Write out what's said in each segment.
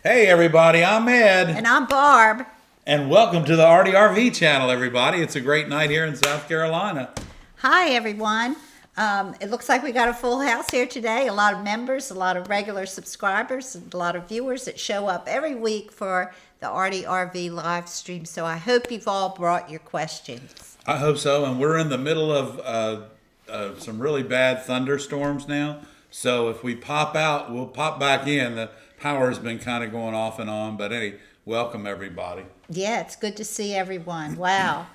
Hey everybody, I'm Ed. And I'm Barb. And welcome to the ARTyRV channel, everybody. It's a great night here in South Carolina. Hi everyone. It looks like we got a full house here today. A lot of members, a lot of regular subscribers, and a lot of viewers that show up every week for the ARTyRV live stream. So I hope you've all brought your questions. I hope so. And we're in the middle of some really bad thunderstorms now. So if we pop out, we'll pop back in. The power has been kind of going off and on. But anyway, welcome everybody. Yeah, it's good to see everyone. Wow.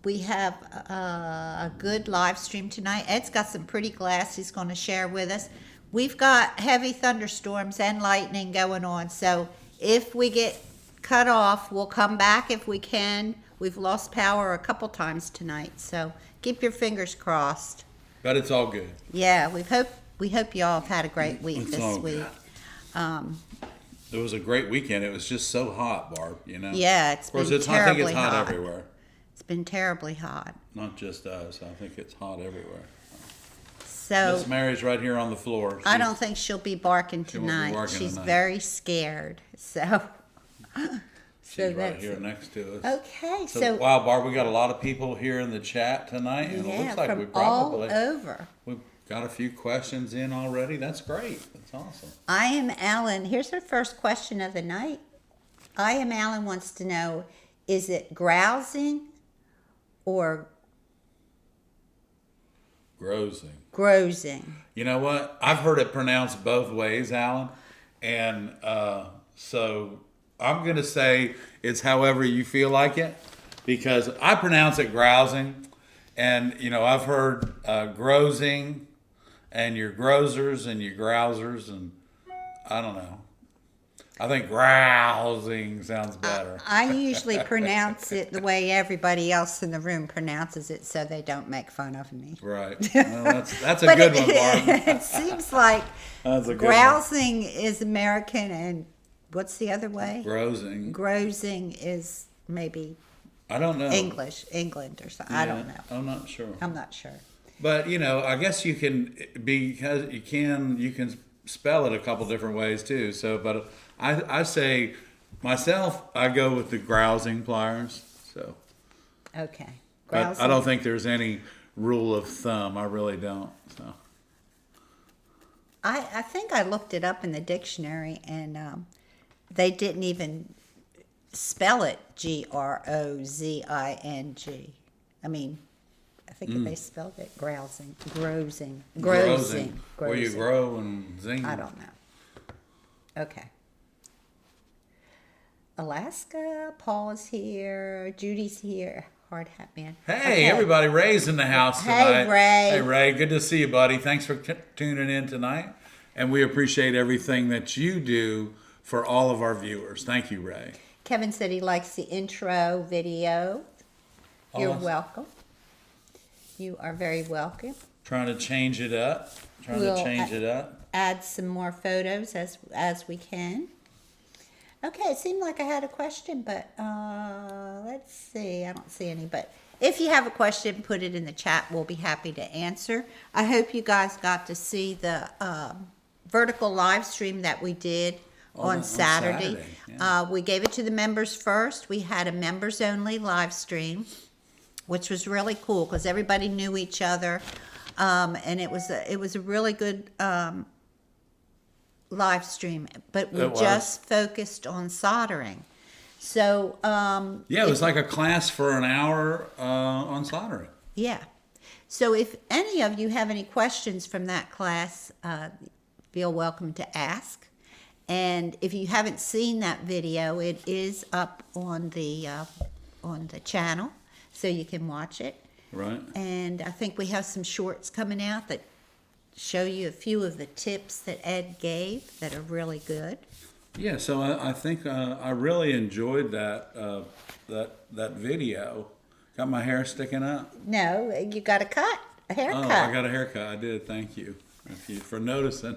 We have a good live stream tonight. Ed's got some pretty glass he's going to share with us. We've got heavy thunderstorms and lightning going on. So if we get cut off, we'll come back if we can. We've lost power a couple times tonight. So keep your fingers crossed. But it's all good. Yeah, we hope you all have had a great week this week. It was a great weekend. It was just so hot, Barb, you know? Yeah, it's been terribly hot. I think it's hot everywhere. It's been terribly hot. Not just us. I think it's hot everywhere. So Miss Mary's right here on the floor. I don't think she'll be barking tonight. She's very scared. So she's right here next to us. Okay, so wow, Barb, we got a lot of people here in the chat tonight, and it looks like from we probably all over. We've got a few questions in already. That's great. That's awesome. I am Alan. Here's our first question of the night. I am Alan wants to know, is it grousing or grozing? You know what? I've heard it pronounced both ways, Alan. And so I'm going to say it's however you feel like it, because I pronounce it grousing. And, you know, I've heard grozing and your grozers and your grousers, and I don't know. I think grousing sounds better. I usually pronounce it the way everybody else in the room pronounces it, so they don't make fun of me. Right. Well, that's a good one, Barb. It seems like grousing is American, and what's the other way? Grozing. Grozing is maybe I don't know. England or something. Yeah, I don't know. I'm not sure. I'm not sure. But you know, I guess you can you can spell it a couple different ways too. So, but I say myself, I go with the grousing pliers. So. Okay. But I don't think there's any rule of thumb. I really don't. So. I think I looked it up in the dictionary, and they didn't even spell it grozing. I mean, I think they spelled it grozing. Where you grow and zing. I don't know. Okay. Alaska, Paul is here, Judy's here. Hard hat man. Hey, everybody, Ray's in the house tonight. Hey, Ray. Hey, Ray, good to see you, buddy. Thanks for tuning in tonight. And we appreciate everything that you do for all of our viewers. Thank you, Ray. Kevin said he likes the intro video. You're welcome. You are very welcome. Trying to change it up. Add some more photos as we can. Okay, it seemed like I had a question, but let's see. I don't see any, but if you have a question, put it in the chat. We'll be happy to answer. I hope you guys got to see the vertical live stream that we did on Saturday. Yeah. We gave it to the members first. We had a members only live stream, which was really cool because everybody knew each other, and it was a really good live stream. But we just focused on soldering. So it was like a class for an hour on soldering. Yeah. So if any of you have any questions from that class, feel welcome to ask. And if you haven't seen that video, it is up on the channel, so you can watch it. Right. And I think we have some shorts coming out that show you a few of the tips that Ed gave that are really good. Yeah. So I think I really enjoyed that video. Got my hair sticking up? No, you got a haircut. Oh, I got a haircut. I did. Thank you for noticing.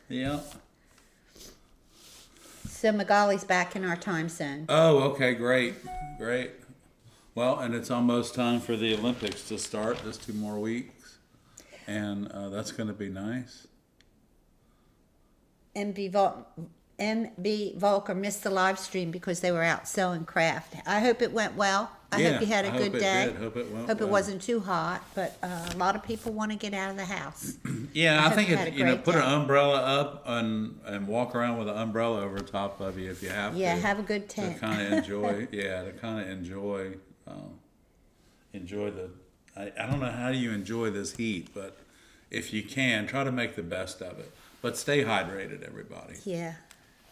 Yeah. So Magali's back in our time zone. Oh, okay, great. Well, and it's almost time for the Olympics to start, just 2 more weeks. And that's going to be nice. MB Volker missed the live stream because they were out selling craft. I hope it went well. I hope you had a good day. Hope it went Hope well. it wasn't too hot, but a lot of people want to get out of the house. Yeah, I think had a it, you know, great put day. an umbrella up and walk around with an umbrella over top of you if you have Yeah, to. have a good To tent. kind of enjoy, enjoy the. I don't know how you enjoy this heat, but if you can, try to make the best of it. But stay hydrated, everybody. Yeah.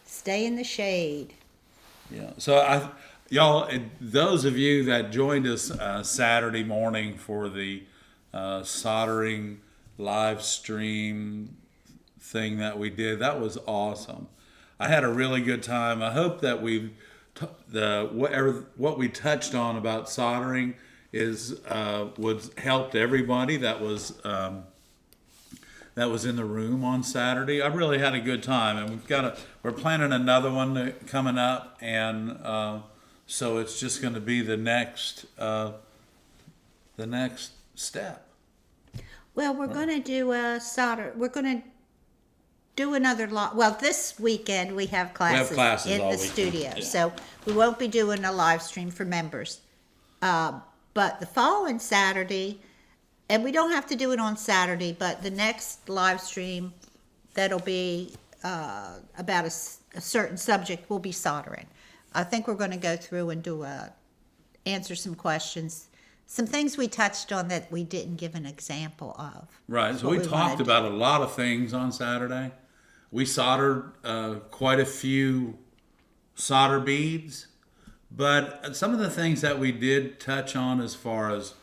Stay in the shade. Yeah. So y'all, those of you that joined us Saturday morning for the soldering live stream thing that we did, that was awesome. I had a really good time. I hope that what we touched on about soldering was helped everybody that was in the room on Saturday. I really had a good time, and we're planning another one coming up, and so it's just going to be the next step. Well, we're going to do a solder. We're going to do another lot. Well, this weekend we have classes, in all the weekend. studio, Yeah. so we won't be doing a live stream for members. But the following Saturday, and we don't have to do it on Saturday, but the next live stream that'll be about a certain subject will be soldering. I think we're going to go through and answer some questions, some things we touched on that we didn't give an example of. Right. So What we we talked wanna about a lot of things on Saturday. We soldered quite a few solder beads, but some of the things that we did touch on as far as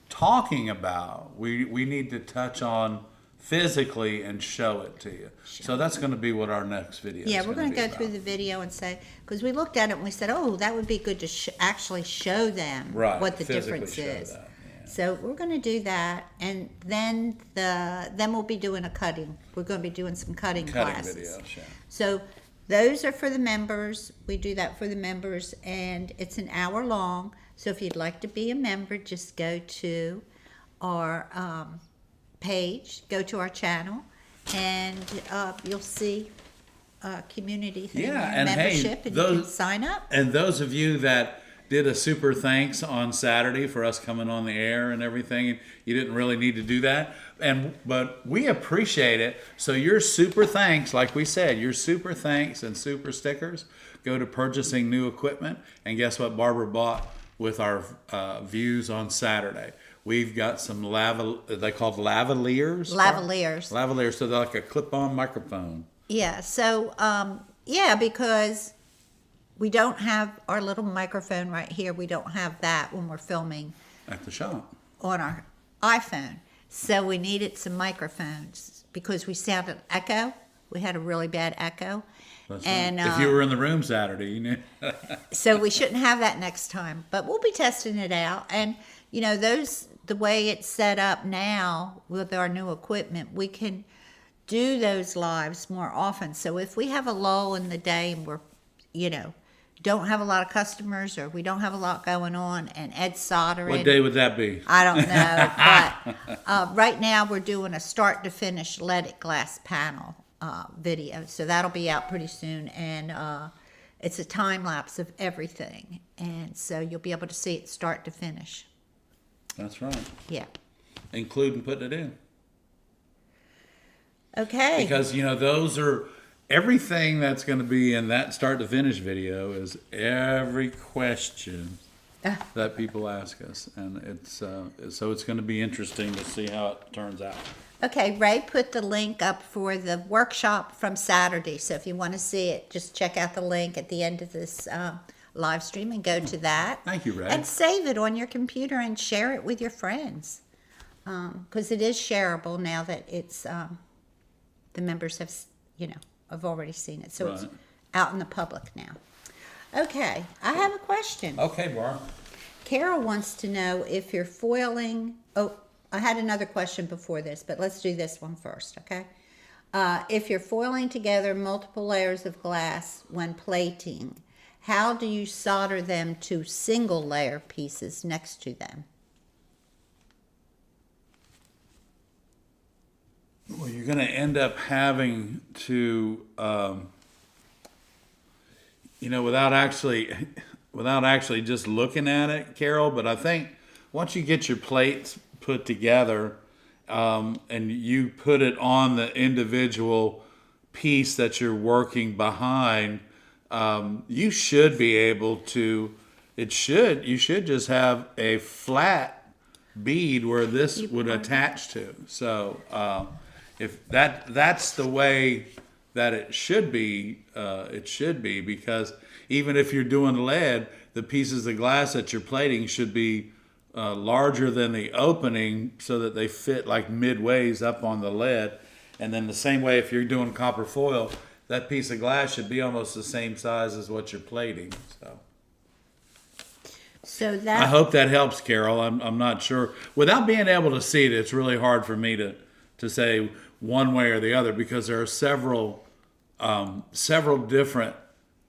talking about, we need to touch on physically and show it to you. So that's going to be what our next video Yeah, is we're going to go about. through the video and say, because we looked at it and we said, oh, that would be good to actually show them Right, what the physically difference show is. that, yeah. So we're going to do that, and then we'll be doing a cutting. We're going to be doing some cutting classes. Videos, yeah. So those are for the members. We do that for the members, and it's an hour long. So if you'd like to be a member, just go to our page, go to our channel, and you'll see community thing, Yeah, there, and hey, membership, and you can sign up. And those of you that did a super thanks on Saturday for us coming on the air and everything, you didn't really need to do that, but we appreciate it. So your super thanks, like we said, your super thanks and super stickers go to purchasing new equipment. And guess what Barbara bought with our views on Saturday? We've got some they called lavaliers. Lavaliers. Lavaliers, so they're like a clip-on microphone. Yeah, so, because we don't have our little microphone right here. We don't have that when we're filming At the shop. on our iPhone. So we needed some microphones because we sounded echo. We had a really bad echo. That's And right. If you were in the room Saturday, you knew. so we shouldn't have that next time. But we'll be testing it out. And, the way it's set up now with our new equipment, we can do those lives more often. So if we have a lull in the day and we're, don't have a lot of customers or we don't have a lot going on and Ed's soldering. What day would that be? I don't know, but right now we're doing a start to finish leaded glass panel video. So that'll be out pretty soon, and it's a time lapse of everything. And so you'll be able to see it start to finish. That's right. Yeah. Including putting it in. Okay. Because, those are everything that's going to be in that start to finish video is every question that people ask us. And it's so it's going to be interesting to see how it turns out. Okay, Ray put the link up for the workshop from Saturday. So if you want to see it, just check out the link at the end of this live stream and go to that. Thank you, Ray. And save it on your computer and share it with your friends. Because it is shareable now that it's the members have already seen it. So it's Right. out in the public now. Okay, I have a question. Okay, Bar. Carol wants to know if you're foiling. Oh, I had another question before this, but let's do this one first, okay? If you're foiling together multiple layers of glass when plating, how do you solder them to single layer pieces next to them? Well, you're going to end up having to, without actually just looking at it, Carol. But I think once you get your plates put together, and you put it on the individual piece that you're working behind, you should be able to. You should just have a flat bead where this would attach to. So if that's the way that it should be because even if you're doing lead, the pieces of glass that you're plating should be larger than the opening so that they fit like midways up on the lead. And then the same way if you're doing copper foil, that piece of glass should be almost the same size as what you're plating. So that I hope that helps, Carol. I'm not sure. Without being able to see it, it's really hard for me to say one way or the other because there are several different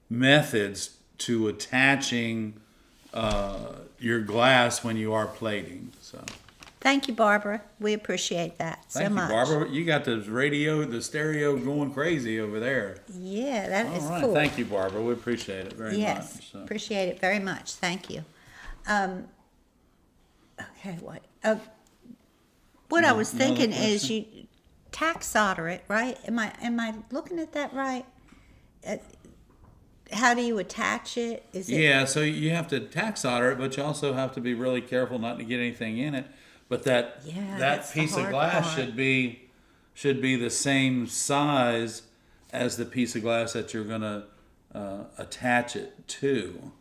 methods to attaching your glass when you are plating. So thank you, Barbara. We appreciate that so much. Thank you, Barbara. You got the stereo going crazy over there. Yeah, that is All right. cool. Thank you, Barbara. We appreciate it very much. Yes, appreciate it very much. Thank you. Okay, what I was thinking is you tack solder it, right? Am I looking at that right? How do you attach it? Yeah, so you have to tack solder it, but you also have to be really careful not to get anything in it. But that piece of glass should be the same size as the piece of glass that you're going to attach it to.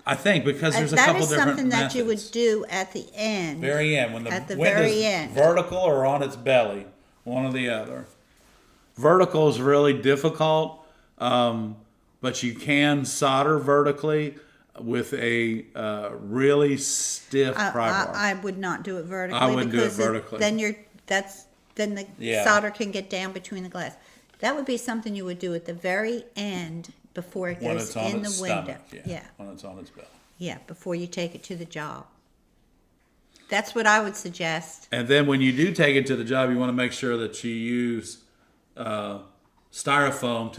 I think because there's a couple different methods. That is something that you would do at the end. Very end, when the window's vertical or on its belly, one or the other. Vertical is really difficult, but you can solder vertically with a really stiff pry bar. I would not do it vertically. I wouldn't do it vertically. Then the solder can get down between the glass. That would be something you would do at the very end. Before it goes in the window. Yeah. When it's on its belly. Yeah, before you take it to the job. That's what I would suggest. And then when you do take it to the job, you want to make sure that you use styrofoam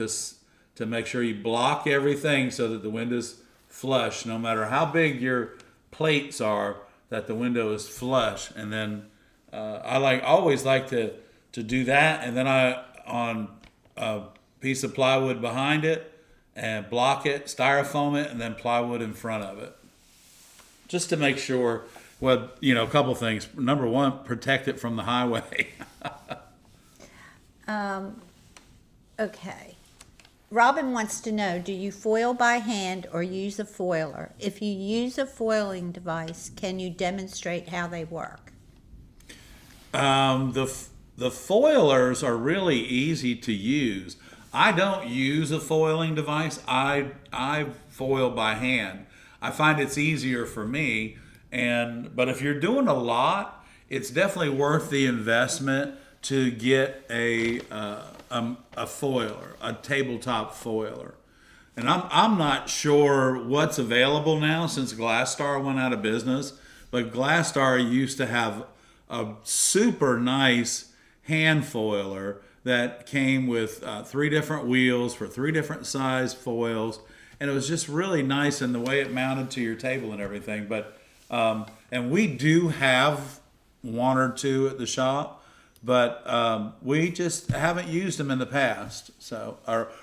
to make sure you block everything so that the window's flush, no matter how big your plates are, that the window is flush. And then I always like to do that, and then on a piece of plywood behind it, and block it, styrofoam it, and then plywood in front of it. Just to make sure, a couple things. Number one, protect it from the highway. Okay. Robin wants to know, do you foil by hand or use a foiler? If you use a foiling device, can you demonstrate how they work? The foilers are really easy to use. I don't use a foiling device. I foil by hand. I find it's easier for me. But if you're doing a lot, it's definitely worth the investment to get a foiler, a tabletop foiler. And I'm not sure what's available now since Glasstar went out of business. But Glasstar used to have a super nice hand foiler that came with 3 different wheels for 3 different size foils, and it was just really nice in the way it mounted to your table and everything. But and we do have 1 or 2 at the shop, but we just haven't used them in the past. So,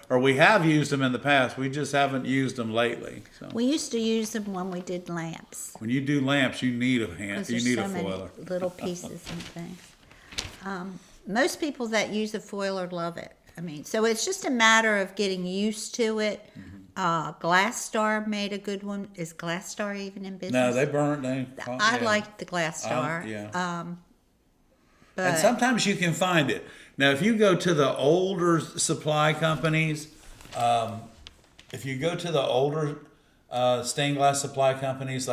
or we have used them in the past, we just haven't used them lately. So. We used to use them when we did lamps. When you do lamps, you need a hand. You need a foiler. Many little pieces and things. Most people that use a foiler love it. I mean, so it's just a matter of getting used to it. Glasstar made a good one. Is Glasstar even in business? No, they burnt. I liked the Glasstar. But and sometimes you can find it. Now, if you go to the older supply companies, if you go to the older stained glass supply companies,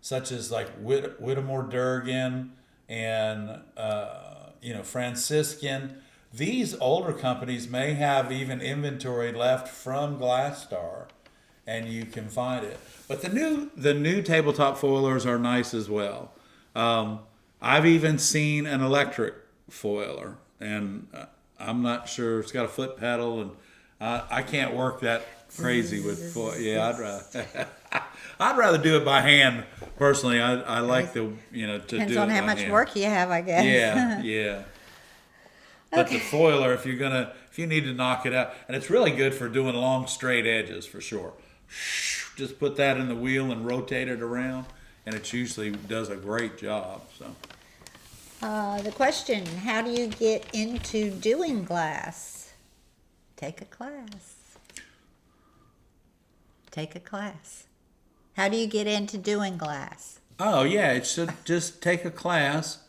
such as Whittemore Durgan and Franciscan, these older companies may have even inventory left from Glasstar, and you can find it. But the new tabletop foilers are nice as well. I've even seen an electric foiler. and I'm not sure. It's got a foot pedal, and I can't work that crazy with foot. Yeah, I'd rather do it by hand personally. I like to Depends do on it how by much hand. work you have, I guess. Yeah, yeah. But the foiler, if you need to knock it out, and it's really good for doing long straight edges for sure. Just put that in the wheel and rotate it around, and it usually does a great job. So. The question, how do you get into doing glass? Take a class. Take a class. How do you get into doing glass? Oh yeah, it should just take a class.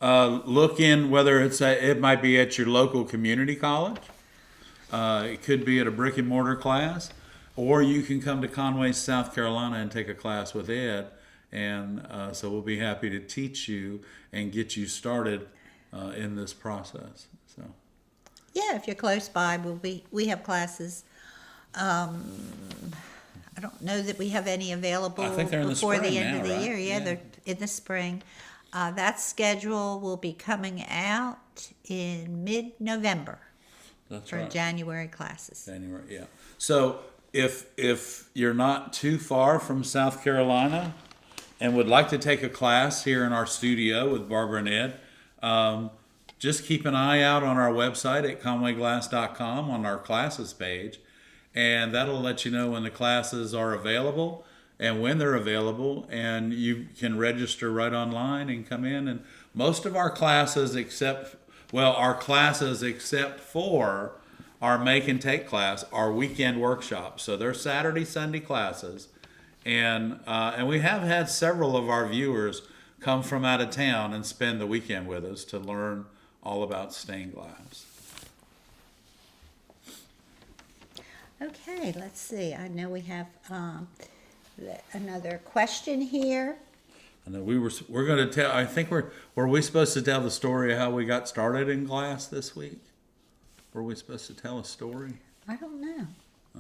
Look in whether it might be at your local community college. It could be at a brick and mortar class, or you can come to Conway, South Carolina, and take a class with Ed. And so we'll be happy to teach you and get you started in this process. So. Yeah, if you're close by, we have classes. I don't know that we have any available I think they're in the before the spring end now, of the right? year. Yeah, Yeah. they're in the spring. That schedule will be coming out in mid-November That's for right. January classes. January, yeah. So if you're not too far from South Carolina and would like to take a class here in our studio with Barbara and Ed, just keep an eye out on our website at conwayglass.com on our classes page, and that'll let you know when the classes are available and when they're available, and you can register right online and come in. And most of our classes except for our make and take class are weekend workshops. So they're Saturday, Sunday classes. And we have had several of our viewers come from out of town and spend the weekend with us to learn all about stained glass. Okay, let's see. I know we have another question here. And then we're going to tell. I think were we supposed to tell the story of how we got started in glass this week? Were we supposed to tell a story? I don't know.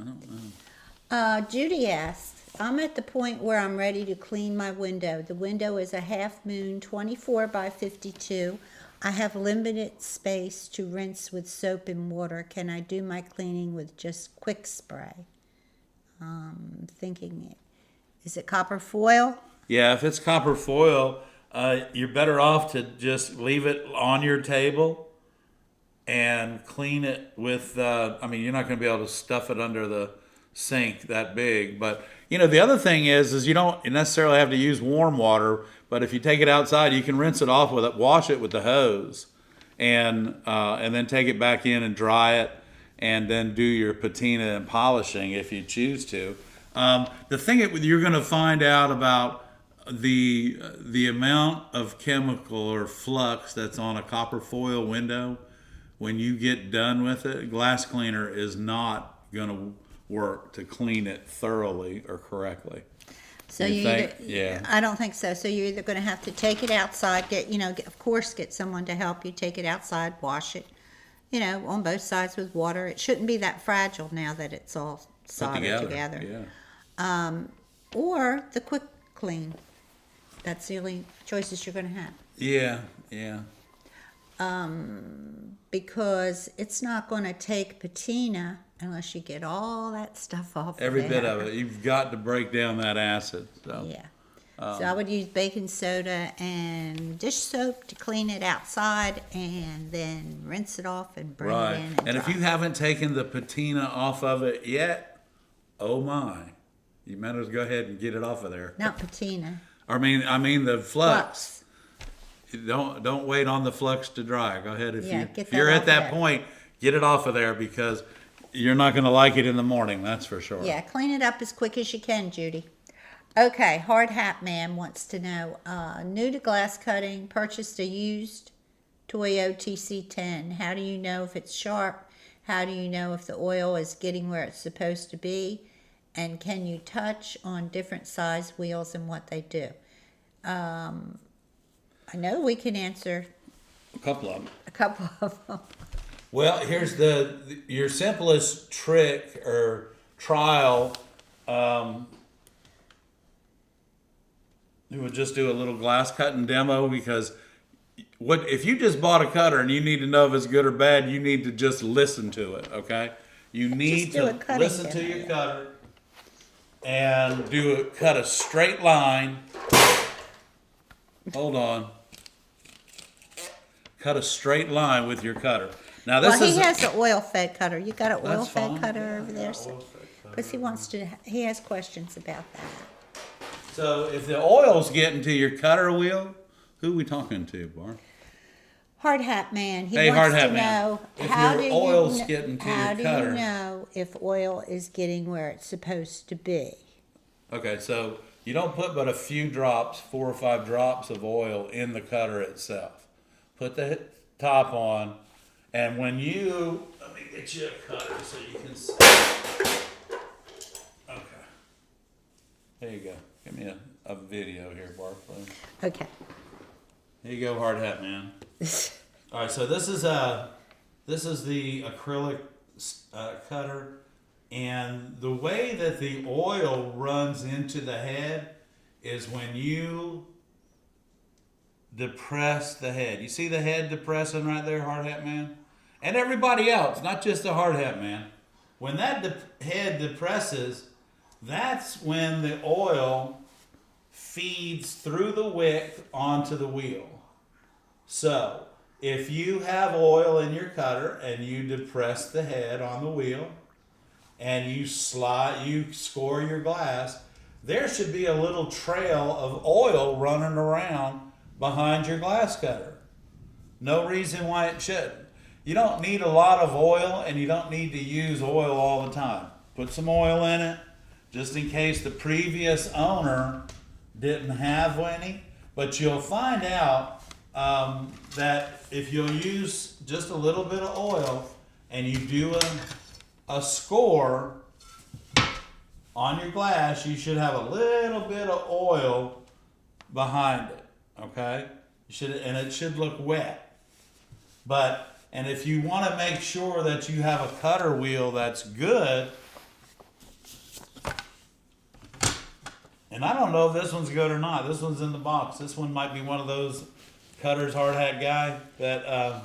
I don't know. Judy asked, I'm at the point where I'm ready to clean my window. The window is a half moon, 24 by 52. I have limited space to rinse with soap and water. Can I do my cleaning with just quick spray? Thinking, is it copper foil? Yeah, if it's copper foil, you're better off to just leave it on your table and clean it with, you're not going to be able to stuff it under the sink that big. But, the other thing is you don't necessarily have to use warm water, but if you take it outside, you can rinse it off with it, wash it with the hose, and then take it back in and dry it, and then do your patina and polishing if you choose to. The thing you're going to find out about the amount of chemical or flux that's on a copper foil window when you get done with it, glass cleaner is not going to work to clean it thoroughly or correctly. So Yeah. I don't think so. So you're either going to have to take it outside, get someone to help you take it outside, wash it, on both sides with water. It shouldn't be that fragile now that it's all soldered together. Yeah. Or the quick clean. That's the only choices you're going to have. Yeah, yeah. Because it's not going to take patina unless you get all that stuff off. Every there. bit of it. You've got to break down that acid. So. Yeah. So I would use baking soda and dish soap to clean it outside, and then rinse it off and bring it in. And if you haven't taken the patina off of it yet, oh my, you might as well go ahead and get it off of there. Not patina. I mean the flux. Don't wait on the flux to dry. Go ahead if you're at that point, get it off of there, because you're not going to like it in the morning. That's for sure. Yeah, clean it up as quick as you can, Judy. Okay, Hard Hat Man wants to know, new to glass cutting, purchased a used Toyo TC10. How do you know if it's sharp? How do you know if the oil is getting where it's supposed to be? And can you touch on different size wheels and what they do? I know we can answer A couple of them. a couple of them. Well, here's your simplest trick or trial. We would just do a little glass cutting demo, because what if you just bought a cutter and you need to know if it's good or bad, you need to just listen to it, okay? You need to listen to your cutter and cut a straight line. Hold on. Cut a straight line with your cutter. Now this he has the oil-fed cutter. You got an oil-fed cutter over there? Because he has questions about that. So if the oil's getting to your cutter wheel, who are we talking to, Barb? Hard Hat Man. He Hey, wants Hard Hat to Man. know If how your do oil's you getting to how your do cutter. you know if oil is getting where it's supposed to be? Okay, so you don't put but a few drops, 4 or 5 drops of oil in the cutter itself. Put the top on, and when you, let me get you a cutter so you can see. Okay. There you go. Give me a video here, Barb, please. Okay. Here you go, Hard Hat Man. All right, so this is the acrylic cutter, and the way that the oil runs into the head is when you depress the head. You see the head depressing right there, Hard Hat Man? And everybody else, not just the Hard Hat Man. When that head depresses, that's when the oil feeds through the wick onto the wheel. So, if you have oil in your cutter and you depress the head on the wheel and you score your glass, there should be a little trail of oil running around behind your glass cutter. No reason why it shouldn't. You don't need a lot of oil, and you don't need to use oil all the time. Put some oil in it just in case the previous owner didn't have any, but you'll find out that if you'll use just a little bit of oil and you do a score on your glass, you should have a little bit of oil behind it, okay? And it should look wet. And if you want to make sure that you have a cutter wheel that's good, and I don't know if this one's good or not. This one's in the box. This one might be one of those cutters, Hard Hat guy, that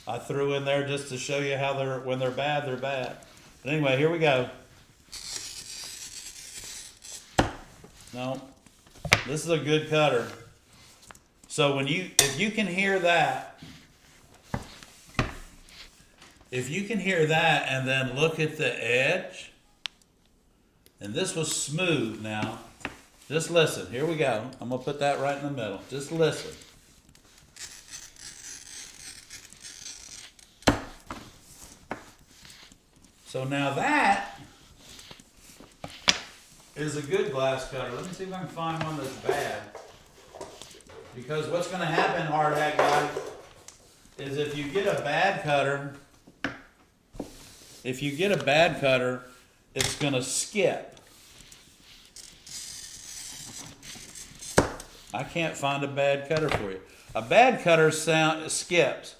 I threw in there just to show you how when they're bad, they're bad. But anyway, here we go. No, this is a good cutter. So if you can hear that, and then look at the edge, and this was smooth now. Just listen. Here we go. I'm going to put that right in the middle. Just listen. So now that is a good glass cutter. Let me see if I can find one that's bad. Because what's going to happen, Hard Hat guy, is if you get a bad cutter, it's going to skip. I can't find a bad cutter for you. A bad cutter skips.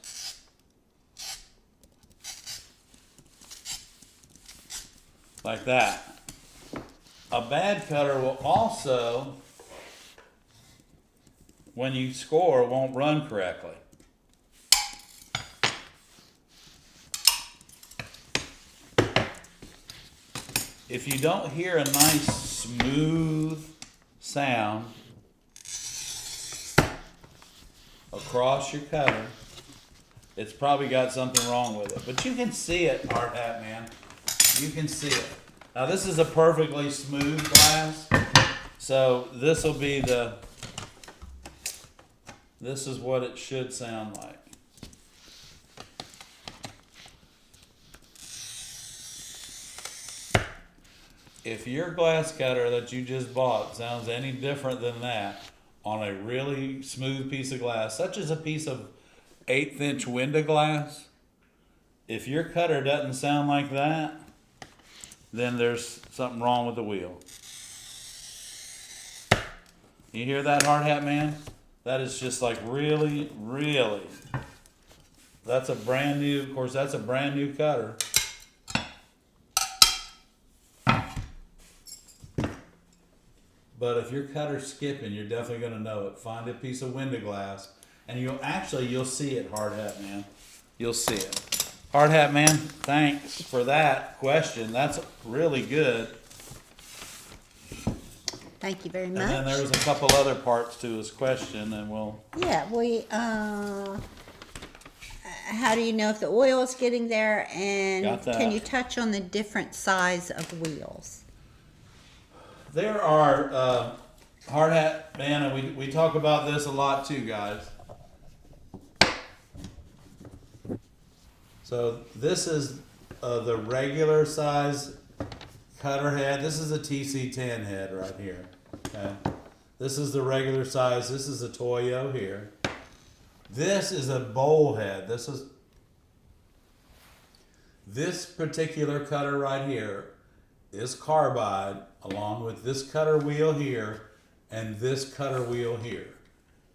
Like that. A bad cutter will also, when you score, won't run correctly. If you don't hear a nice smooth sound across your cutter, it's probably got something wrong with it. But you can see it, Hard Hat Man. You can see it. Now this is a perfectly smooth glass, so this is what it should sound like. If your glass cutter that you just bought sounds any different than that on a really smooth piece of glass, such as a piece of 1/8 inch window glass, if your cutter doesn't sound like that, then there's something wrong with the wheel. You hear that, Hard Hat Man? That is just like really, really. That's a brand new, of course, that's a brand new cutter. but if your cutter's skipping, you're definitely going to know it. Find a piece of window glass, and you'll see it, Hard Hat Man. You'll see it. Hard Hat Man, thanks for that question. That's really good. Thank you very much. And then there was a couple other parts to his question, and we'll... Yeah, how do you know if the oil is getting there? And Got that. can you touch on the different size of wheels? There are, Hard Hat Man, and we talk about this a lot too, guys. So this is the regular size cutter head. This is a TC10 head right here. Okay. This is the regular size. This is a Toyo here. This is a bowl head. This particular cutter right here is carbide, along with this cutter wheel here and this cutter wheel here.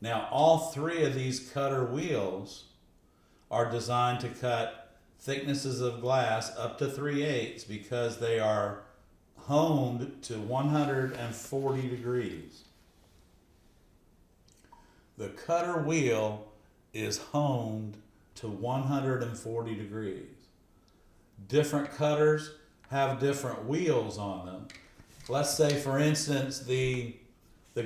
Now, all three of these cutter wheels are designed to cut thicknesses of glass up to 3/8 because they are honed to 140 degrees. The cutter wheel is honed to 140 degrees. Different cutters have different wheels on them. Let's say, for instance, the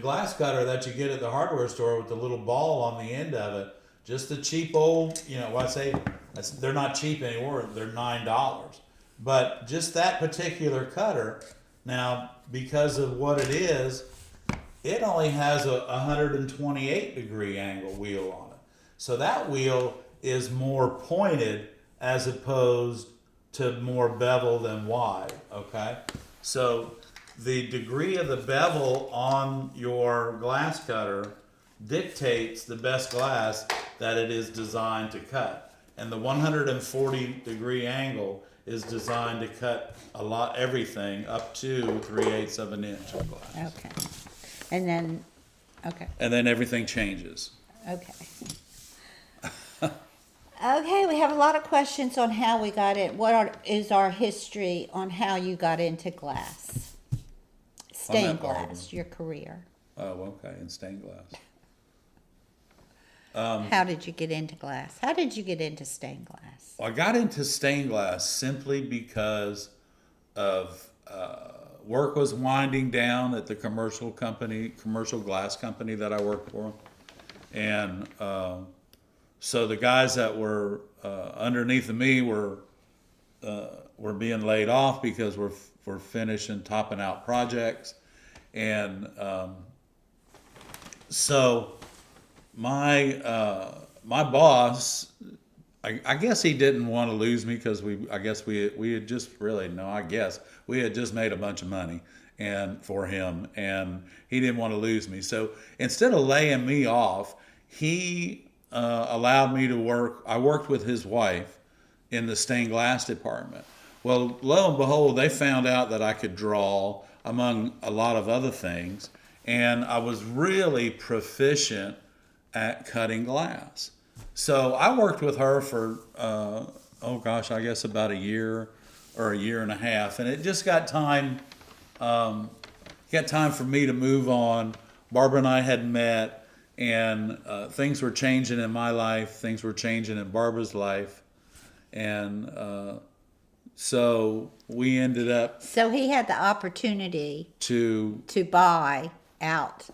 glass cutter that you get at the hardware store with the little ball on the end of it, just the cheap old, they're not cheap anymore, they're $9. But just that particular cutter, now, because of what it is, it only has a 128 degree angle wheel on it. So that wheel is more pointed as opposed to more bevel than wide, okay? So the degree of the bevel on your glass cutter dictates the best glass that it is designed to cut. And the 140 degree angle is designed to cut everything up to 3/8 of an inch of glass. Okay. And then, And then everything changes. Okay. Okay, we have a lot of questions on how we got in. Is our history on how you got into glass? Stained glass, your career. Oh, okay, in stained glass. How did you get into glass? How did you get into stained glass? I got into stained glass simply because of work was winding down at the commercial glass company that I worked for. And so the guys that were underneath of me were being laid off because we're finishing topping out projects. And so my boss, I guess he didn't want to lose me because we had just made a bunch of money for him, and he didn't want to lose me. So instead of laying me off, he allowed me to work. I worked with his wife in the stained glass department. Well, lo and behold, they found out that I could draw, among a lot of other things, and I was really proficient at cutting glass. So I worked with her for, I guess about a year or a year and a half. And it just got time for me to move on. Barbara and I had met, and things were changing in my life. Things were changing in Barbara's life. And so we ended up... So he had the opportunity to buy out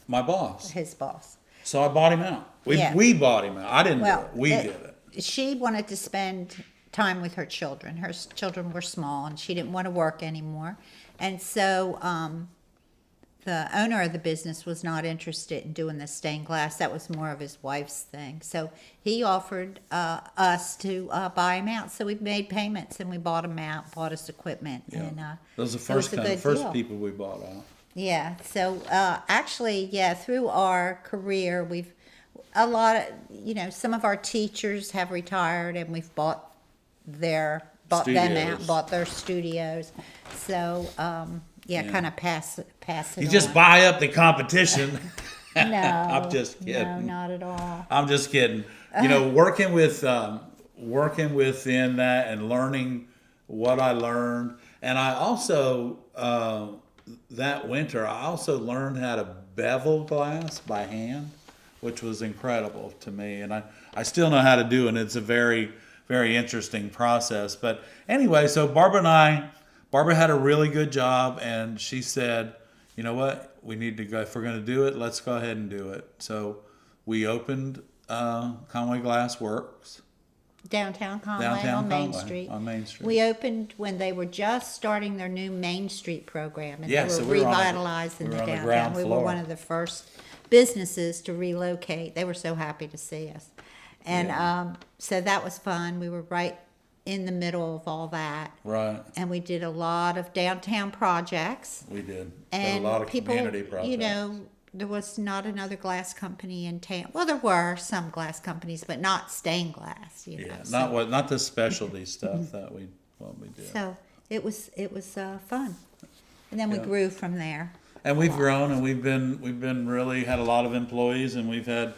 my boss. His boss. So I bought him out. We bought him out. I didn't do it. We did it. She wanted to spend time with her children. Her children were small, and she didn't want to work anymore. And so the owner of the business was not interested in doing the stained glass. That was more of his wife's thing. So he offered us to buy him out. So we made payments, and we bought him out, bought us equipment. Yeah. And those are the first people we bought out. Yeah. So through our career, we've some of our teachers have retired, and we've bought them out, bought their studios. So kind of pass it You on. just buy up the competition. No, I'm just kidding. No, not at all. I'm just kidding. Working within that and learning what I learned, and I also that winter, I also learned how to bevel glass by hand, which was incredible to me. And I still know how to do it. And it's a very, very interesting process. But anyway, so Barbara had a really good job. And she said, you know what? We need to go. If we're going to do it, let's go ahead and do it. So we opened Conway Glass Works. Downtown Conway on Main Street. We opened when they were just starting their new Main Street program, and they were revitalizing the downtown. We were one of the first businesses to relocate. They were so happy to see us, and so that was fun. We were right in the middle of all that, right? And we did a lot of downtown projects. We did, and a lot of people, community projects. You know, there was not another glass company in town. Well, there were some glass companies, but not stained glass. You know, not the specialty stuff that we did. So it was fun, and then we grew from there. And we've grown, and we've been really had a lot of employees, and we've had,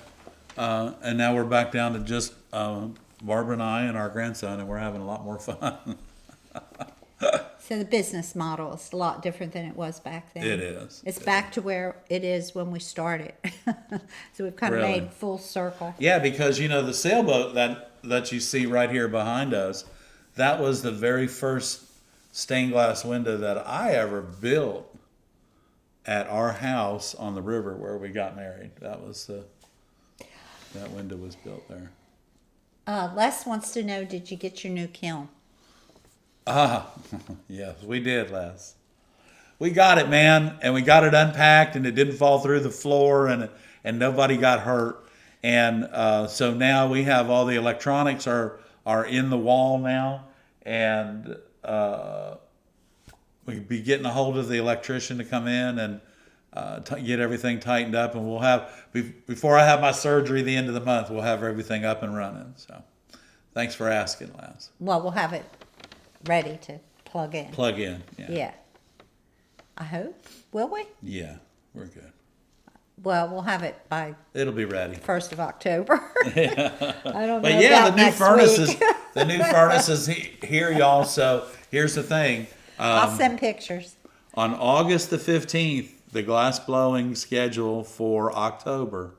and now we're back down to just Barbara and I and our grandson, and we're having a lot more fun. So the business model is a lot different than it was back then. It is. It's back to where it is when we started. So we've kind of made full circle. Yeah, because the sailboat that you see right here behind us, that was the very first stained glass window that I ever built at our house on the river where we got married. That window was built there. Les wants to know, did you get your new kiln? Yes, we did, Les. We got it, man, and we got it unpacked, and it didn't fall through the floor, and nobody got hurt. And so now we have all the electronics are in the wall now, and we'll be getting a hold of the electrician to come in and get everything tightened up, and we'll have before I have my surgery the end of the month, we'll have everything up and running. So, thanks for asking, Les. Well, we'll have it ready to plug in. Yeah. I hope. Will we? Yeah, we're good. Well, we'll have it by. It'll be ready. 1st of October. Yeah. I don't know. But yeah, the new furnace is here, y'all. So here's the thing. I'll send pictures. On August the 15th, the glass blowing schedule for October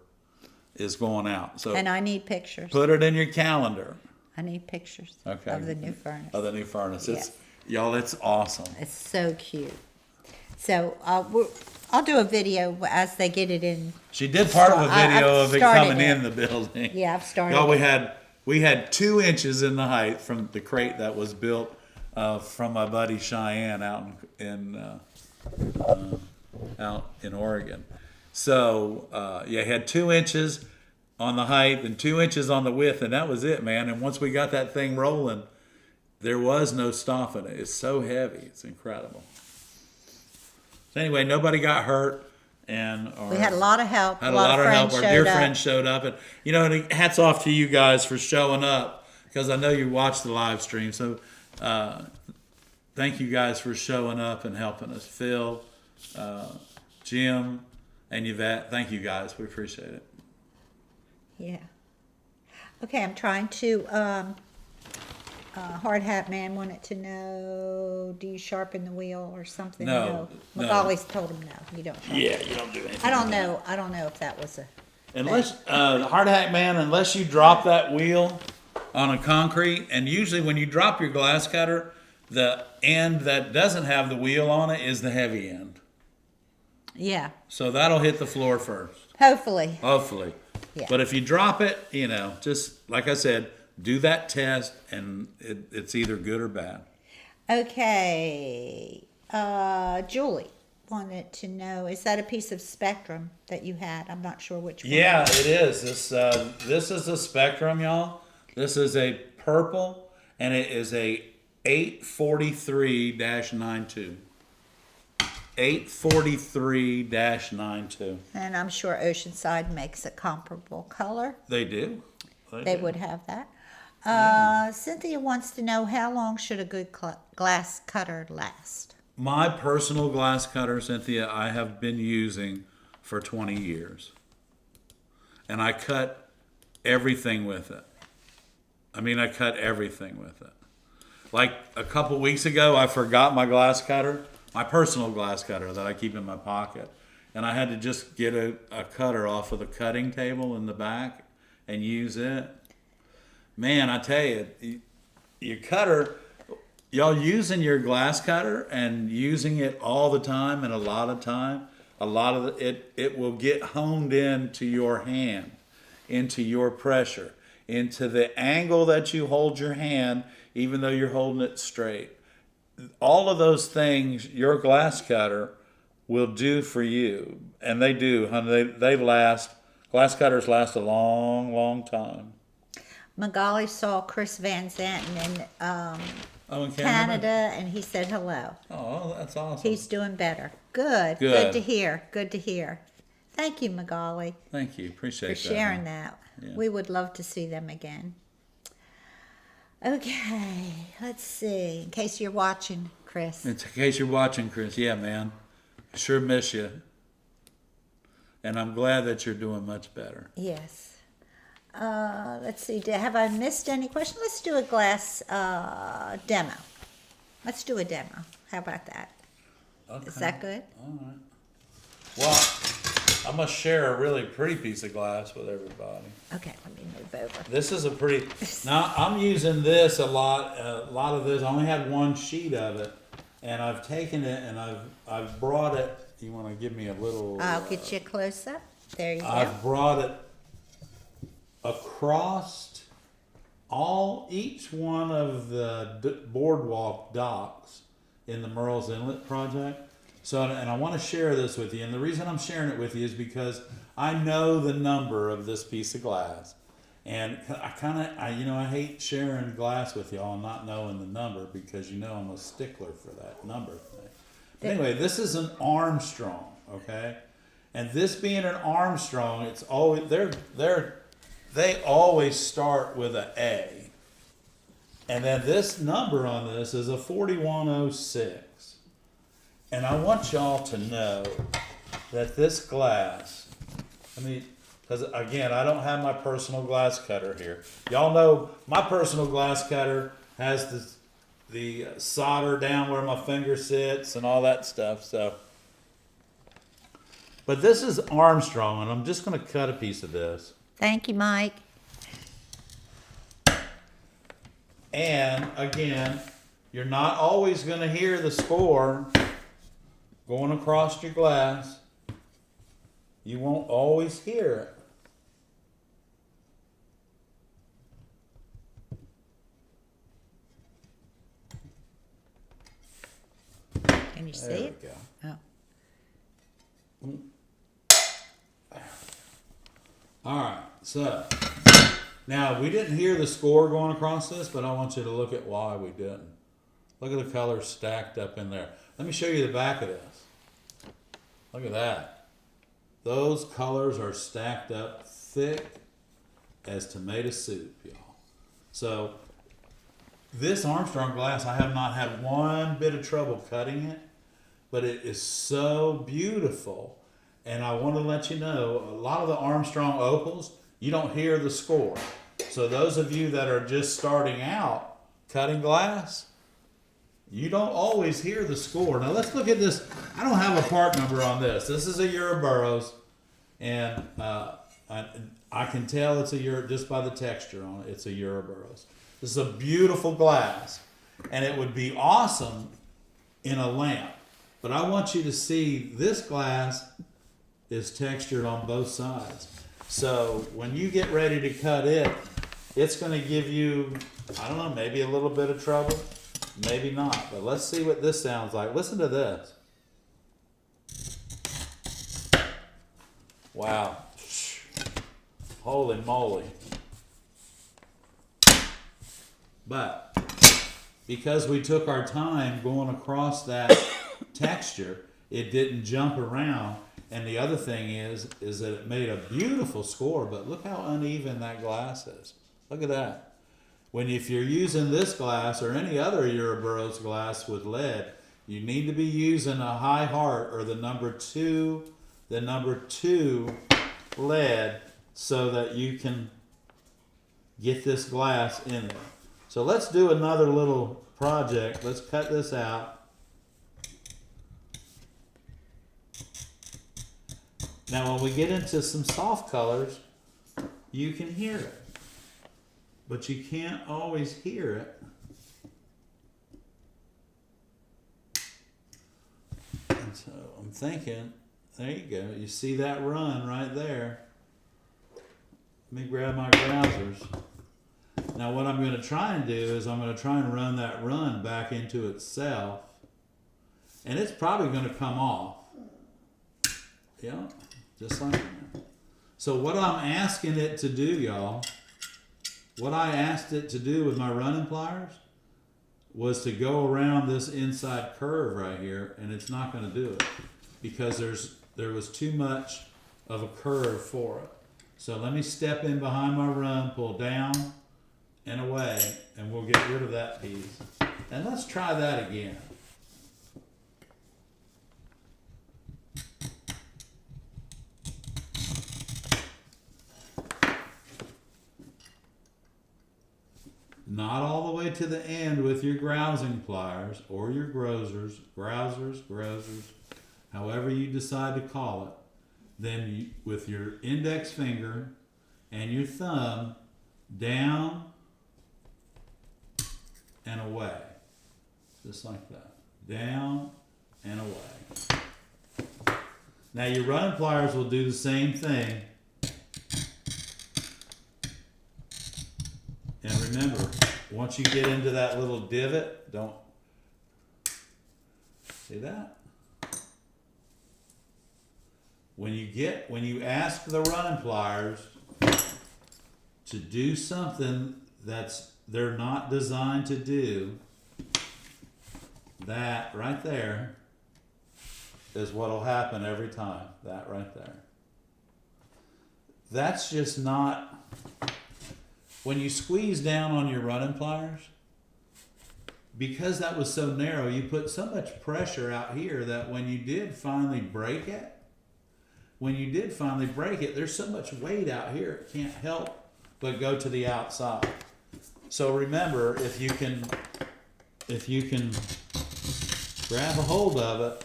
is going out. So and I need pictures. Put it in your calendar. I need pictures of the new furnace. Y'all, it's awesome. It's so cute. So I'll do a video as they get it in. She did part of a video of it coming in the building. Yeah, I've started. Y'all, we had 2 inches in the height from the crate that was built from my buddy Cheyenne out in Oregon. So you had 2 inches on the height and 2 inches on the width, and that was it, man. And once we got that thing rolling, there was no stopping it. It's so heavy. It's incredible. So anyway, nobody got hurt. And we had a lot of help. Had a lot of help. Our dear friends showed up. And, and hats off to you guys for showing up, because I know you watched the live stream. So thank you guys for showing up and helping us. Phil, Jim, and Yvette, thank you guys. We appreciate it. Yeah. Okay, I'm trying to, Hard Hat Man wanted to know, do you sharpen the wheel or something? No. Macaulay's told him no, you don't sharpen. Yeah, you don't do anything. I don't know if that was a... Unless, the Hard Hat Man, unless you drop that wheel on a concrete, and usually when you drop your glass cutter, the end that doesn't have the wheel on it is the heavy end. Yeah. So that'll hit the floor first. Hopefully. Yeah. But if you drop it, just like I said, do that test, and it's either good or bad. Okay. Julie wanted to know, is that a piece of Spectrum that you had? I'm not sure which one. Yeah, it is. This is a Spectrum, y'all. This is a purple, and it is a 843-92. 843-92. And I'm sure Oceanside makes a comparable color. They do. They would have that. Cynthia wants to know, how long should a good glass cutter last? My personal glass cutter, Cynthia, I have been using for 20 years. And I cut everything with it. I cut everything with it. Like a couple weeks ago, I forgot my glass cutter my personal glass cutter that I keep in my pocket. And I had to just get a cutter off of the cutting table in the back and use it. Man, I tell you, your cutter, y'all using your glass cutter and using it all the time and a lot of it will get honed into your hand, into your pressure, into the angle that you hold your hand, even though you're holding it straight. All of those things your glass cutter will do for you, and they do, honey. They last. Glass cutters last a long, long time. Magali saw Chris Van Zanten in In Canada, and he said hello. Oh, that's awesome. He's doing better. Good to hear. Good to hear. Thank you, Magali, Thank you. Appreciate for that. sharing that. Yeah. We would love to see them again. Okay, let's see. In case you're watching, Chris. In case you're watching, Chris, yeah, man. I sure miss you. And I'm glad that you're doing much better. Yes. Let's see. Have I missed any questions? Let's do a glass demo. Let's do a demo. How about that? Okay. Is that good? All right. Well, I'm going to share a really pretty piece of glass with everybody. Okay, let me move over. This is a pretty... Now, I'm using this a lot of this. I only had one sheet of it. And I've taken it and I've brought it... You want to give me a little... I'll get you a close-up. There you go. I've brought it across each one of the boardwalk docks in the Merle's Inlet project. So, and I want to share this with you. And the reason I'm sharing it with you is because I know the number of this piece of glass. And I hate sharing glass with y'all and not knowing the number because I'm a stickler for that number thing. But anyway, this is an Armstrong, okay? And this being an Armstrong, it's always they always start with an A. And then this number on this is a 4106. And I want y'all to know that this glass, because again, I don't have my personal glass cutter here. Y'all know my personal glass cutter has the solder down where my finger sits and all that stuff. So, but this is Armstrong, and I'm just going to cut a piece of this. Thank you, Mike. And again, you're not always going to hear the score going across your glass. You won't always hear it. Can you see There it? we go. Oh. All right, so now we didn't hear the score going across this, but I want you to look at why we didn't. Look at the colors stacked up in there. Let me show you the back of this. Look at that. Those colors are stacked up thick as tomato soup, y'all. So this Armstrong glass, I have not had one bit of trouble cutting it, but it is so beautiful. And I want to let you know, a lot of the Armstrong opals, you don't hear the score. So those of you that are just starting out cutting glass, you don't always hear the score. Now let's look at this. I don't have a part number on this. This is a Euroburrows, and I can tell it's a Euro just by the texture on it. It's a Euroburrows. This is a beautiful glass, and it would be awesome in a lamp. But I want you to see this glass is textured on both sides. So when you get ready to cut it, it's going to give you, I don't know, maybe a little bit of trouble, maybe not. But let's see what this sounds like. Listen to this. Wow. Holy moly. But because we took our time going across that texture, it didn't jump around. And the other thing is that it made a beautiful score, but look how uneven that glass is. Look at that. If you're using this glass or any other Euroburrows glass with lead, you need to be using a high heart or the number two lead so that you can get this glass in there. So let's do another little project. Let's cut this out. Now when we get into some soft colors, you can hear it. But you can't always hear it. And so I'm thinking, there you go. You see that run right there. Let me grab my browsers. Now what I'm going to try and do is I'm going to try and run that run back into itself. And it's probably going to come off. Yeah, just like that. So what I'm asking it to do, y'all, what I asked it to do with my running pliers was to go around this inside curve right here, and it's not going to do it because there was too much of a curve for it. So let me step in behind my run, pull down and away, and we'll get rid of that piece. And let's try that again. Not all the way to the end with your grousing pliers or your grousers, however you decide to call it. Then you, with your index finger and your thumb, down and away. Just like that. Down and away. Now your running pliers will do the same thing. And remember, once you get into that little divot, don't see that? When you ask the running pliers to do something they're not designed to do, that right there is what'll happen every time. That right there. That's just not. When you squeeze down on your running pliers, because that was so narrow, you put so much pressure out here that when you did finally break it, there's so much weight out here, it can't help but go to the outside. So remember, if you can grab a hold of it,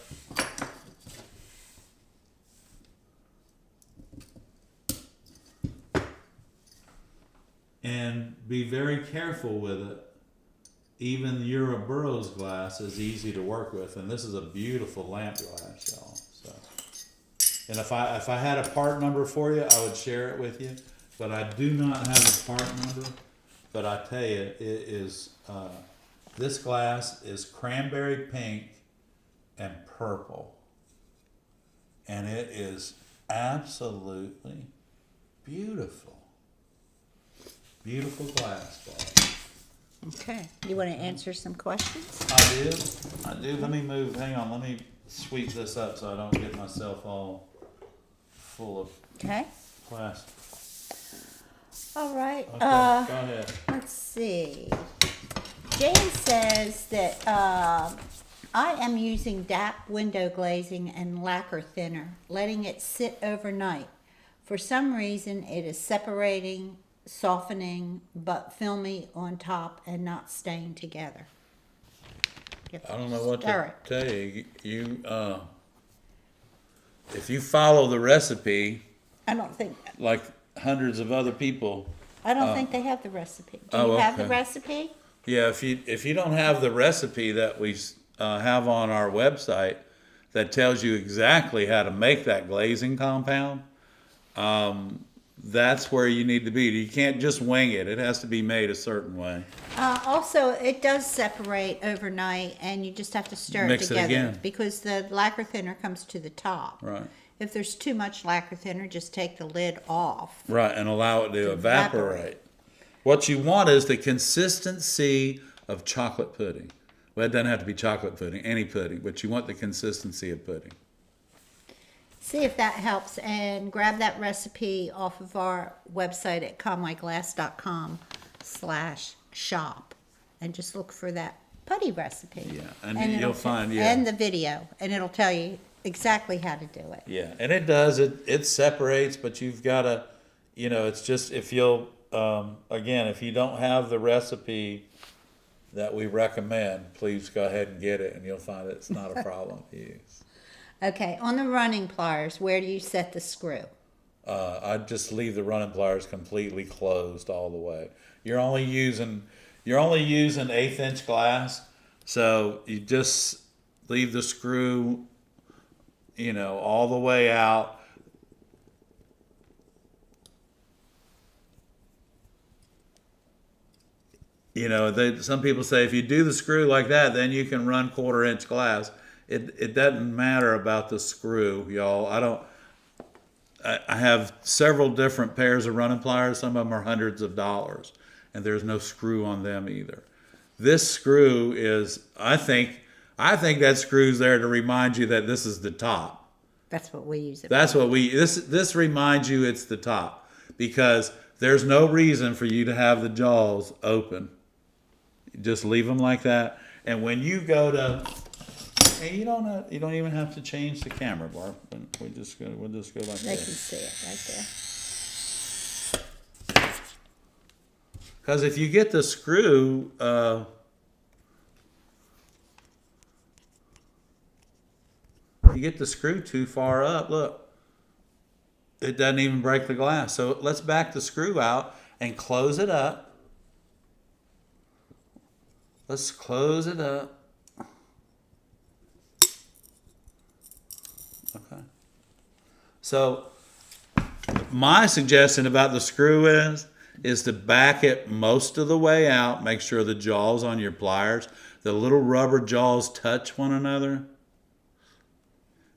and be very careful with it. Even Euroburrows glass is easy to work with, and this is a beautiful lamp glass, y'all. So, and if I had a part number for you, I would share it with you, but I do not have a part number. But I tell you, it is this glass is cranberry pink and purple, and it is absolutely beautiful. Beautiful glass ball. Okay. You want to answer some questions? I do. Let me move. Hang on. Let me sweep this up so I don't get myself all full of plastic. All right. Okay, go ahead. Let's see. Jane says that I am using DAP window glazing and lacquer thinner, letting it sit overnight. For some reason, it is separating, softening, but filmy on top and not staying together. I don't know what to tell you. If you follow the recipe, I don't think. Like hundreds of other people. I don't think they have the recipe. Do you have the recipe? Yeah, if you don't have the recipe that we have on our website that tells you exactly how to make that glazing compound, that's where you need to be. You can't just wing it. It has to be made a certain way. Also, it does separate overnight, and you just have to stir Mix it together. it again. Because the lacquer thinner comes to the top. Right. If there's too much lacquer thinner, just take the lid off. Right, and allow it to evaporate. What you want is the consistency of chocolate pudding. Well, it doesn't have to be chocolate pudding, any pudding, but you want the consistency of pudding. See if that helps, and grab that recipe off of our website at conwayglass.com/shop, and just look for that putty recipe. Yeah, and you'll find, and the video, and it'll tell you exactly how to do it. Yeah, and it does. It separates, but you've got to, it's just, if you'll, again, if you don't have the recipe that we recommend, please go ahead and get it, and you'll find it's not a problem to use. Okay, on the running pliers, where do you set the screw? I just leave the running pliers completely closed all the way. You're only using 1/8 inch glass, so you just leave the screw, all the way out. Some people say if you do the screw like that, then you can run 1/4 inch glass. It doesn't matter about the screw, y'all. I have several different pairs of running pliers. Some of them are hundreds of dollars, and there's no screw on them either. This screw is, I think that screw's there to remind you that this is the top. That's what we use it That's for. what this reminds you it's the top, because there's no reason for you to have the jaws open. Just leave them like that. And when you go to, hey, you don't even have to change the camera, Barb. We'll just go like They that. can see it right there. Because if you get the screw, too far up, look, it doesn't even break the glass. So let's back the screw out and close it up. Let's close it up. Okay. So my suggestion about the screw is to back it most of the way out. Make sure the jaws on your pliers, the little rubber jaws, touch one another.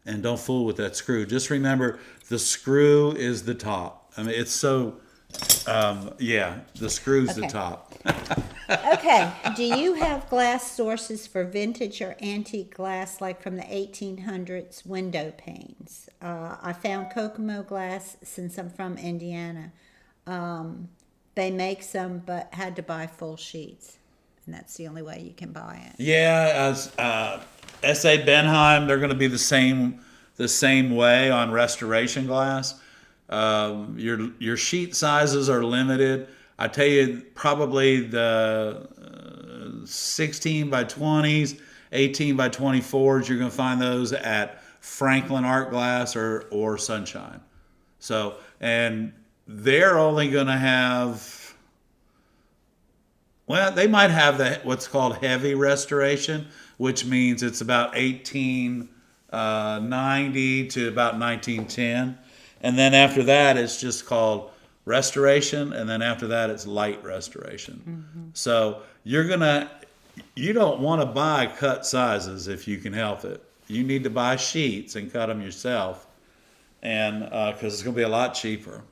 And don't fool with that screw. Just remember, the screw is the top. I mean, it's so, the screw's the top. Okay, do you have glass sources for vintage or antique glass like from the 1800s window panes? I found Kokomo glass since I'm from Indiana. They make some, but had to buy full sheets. And that's the only way you can buy it. Yeah, as S.A. Benheim, they're going to be the same way on restoration glass. Your sheet sizes are limited. I tell you, probably the 16 by 20s, 18 by 24s, you're going to find those at Franklin Art Glass or Sunshine. So, and they're only going to have, well, they might have what's called heavy restoration, which means it's about 1890 to about 1910. And then after that, it's just called restoration, and then after that it's light restoration. Mm-hmm. So you don't want to buy cut sizes if you can help it. You need to buy sheets and cut them yourself, and because it's going to be a lot cheaper.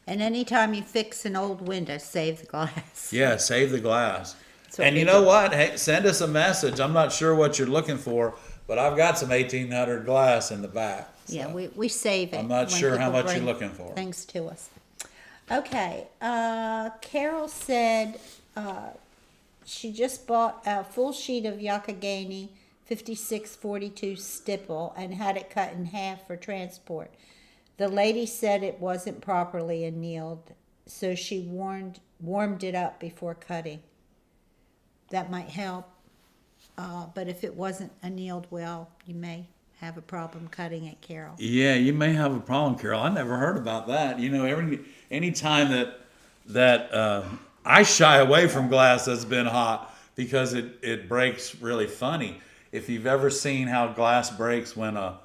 And anytime you fix an old window, save the glass. Yeah, save the glass. And you know what? Hey, send us a message. I'm not sure what you're looking for, but I've got some 1800 glass in the back. So yeah, we save it. I'm not sure how much you're looking for. Things to us. Okay, Carol said she just bought a full sheet of Yakagani 5642 stipple and had it cut in half for transport. The lady said it wasn't properly annealed, so she warmed it up before cutting. That might help, but if it wasn't annealed well, you may have a problem cutting it, Carol. Yeah, you may have a problem, Carol. I never heard about that. Any time that I shy away from glass that's been hot because it breaks really funny. If you've ever seen how glass breaks when a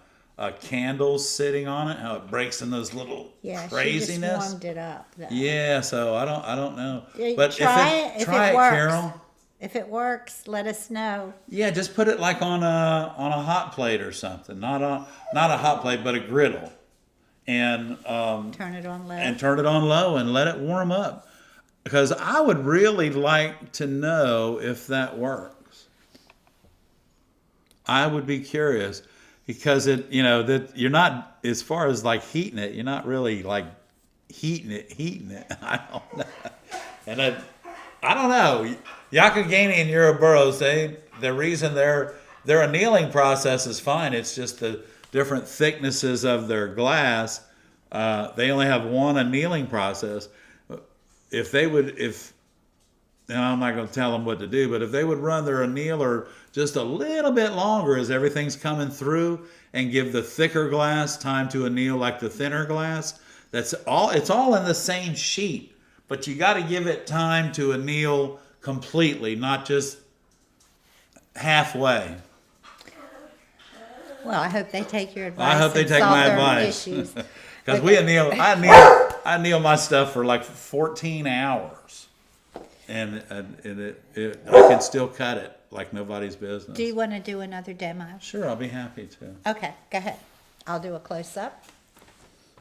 candle's sitting on it, how it breaks in those little craziness. She just warmed it up, though. Yeah, so I don't know. But try it works, Carol. If it works, let us know. Yeah, just put it like on a hot plate or something. Not a hot plate, but a griddle. And turn it on low. And let it warm up. Because I would really like to know if that works. I would be curious, because that you're not, as far as like heating it, you're not really like heating it. I don't know. And I don't know. Yakagani and Uroboros, the reason their annealing process is fine. It's just the different thicknesses of their glass. They only have one annealing process. And and I'm not going to tell them what to do, but if they would run their annealer just a little bit longer as everything's coming through and give the thicker glass time to anneal like the thinner glass, it's all in the same sheet, but you got to give it time to anneal completely, not just halfway. Well, I hope they take your advice. I hope they take my advice. Because Okay. I anneal my stuff for like 14 hours, and I can still cut it like nobody's business. Do you want to do another demo? Sure, I'll be happy to. Okay, go ahead. I'll do a close-up.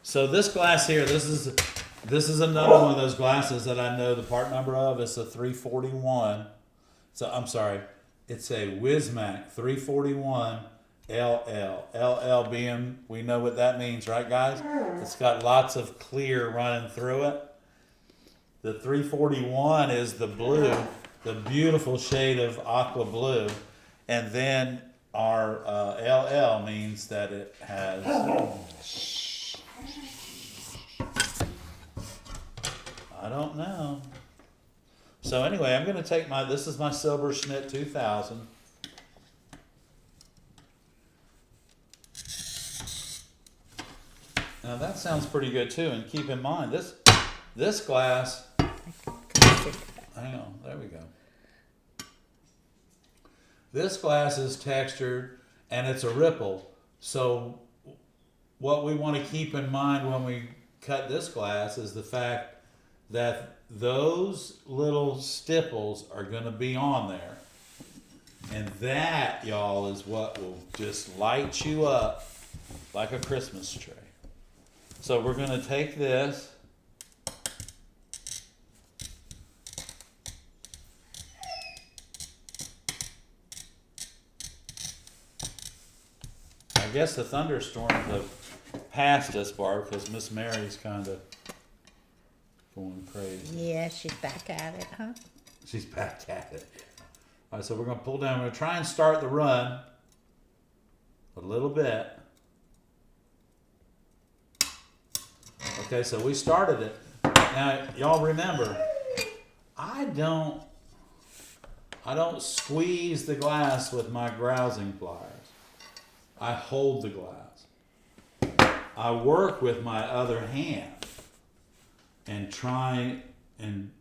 So this glass here, this is another one of those glasses that I know the part number of. It's a 341. So I'm sorry, it's a Wismac 341 LL. LL being, we know what that means, right, guys? It's got lots of clear running through it. The 341 is the blue, the beautiful shade of aqua blue, and then our LL means that it has. I don't know. So anyway, I'm going to take this is my Silver Schmidt 2000. Now that sounds pretty good too, and keep in mind this glass. Hang on, there we go. This glass is textured and it's a ripple. So what we want to keep in mind when we cut this glass is the fact that those little stipples are going to be on there. And that, y'all, is what will just light you up like a Christmas tree. So we're going to take this. I guess the thunderstorms have passed us, Barb, because Miss Mary's kind of going crazy. Yeah, she's back at it, huh? She's back at it. All right, so we're going to pull down. We're going to try and start the run a little bit. Okay, so we started it. Now, y'all remember, I don't squeeze the glass with my grousing pliers. I hold the glass. I work with my other hand and try and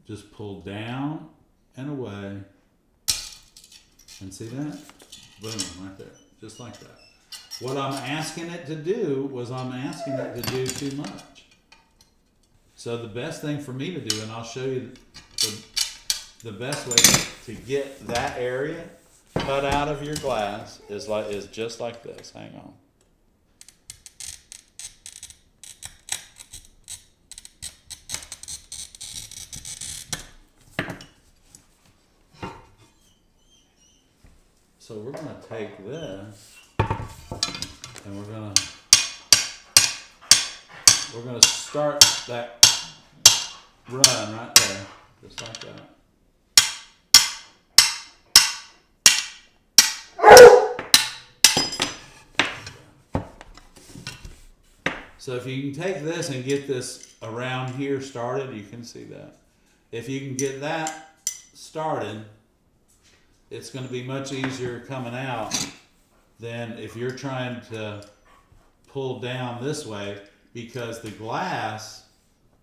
just pull down and away. And see that? Boom, right there. Just like that. What I'm asking it to do was I'm asking it to do too much. So the best thing for me to do, and I'll show you the best way to get that area cut out of your glass is just like this. Hang on. So we're going to take this and we're going to start that run right there, just like that. So if you can take this and get this around here started, you can see that. If you can get that started, it's going to be much easier coming out than if you're trying to pull down this way, because the glass,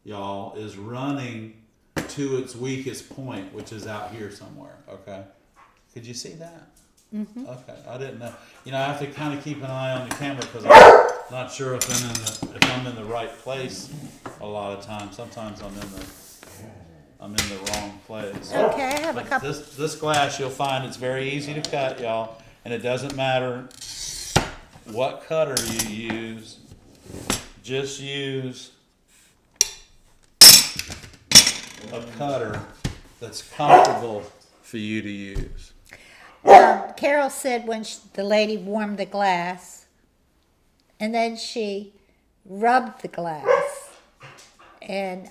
y'all, is running to its weakest point, which is out here somewhere, okay? Could you see that? Mm-hmm. Okay, I didn't know. You know, I have to kind of keep an eye on the camera because I'm not sure if I'm in the right place a lot of times. Sometimes I'm in the wrong place. Okay, I have But a couple. this glass, you'll find it's very easy to cut, y'all, and it doesn't matter what cutter you use. Just use a cutter that's comfortable for you to use. Carol said when the lady warmed the glass, and then she rubbed the glass, and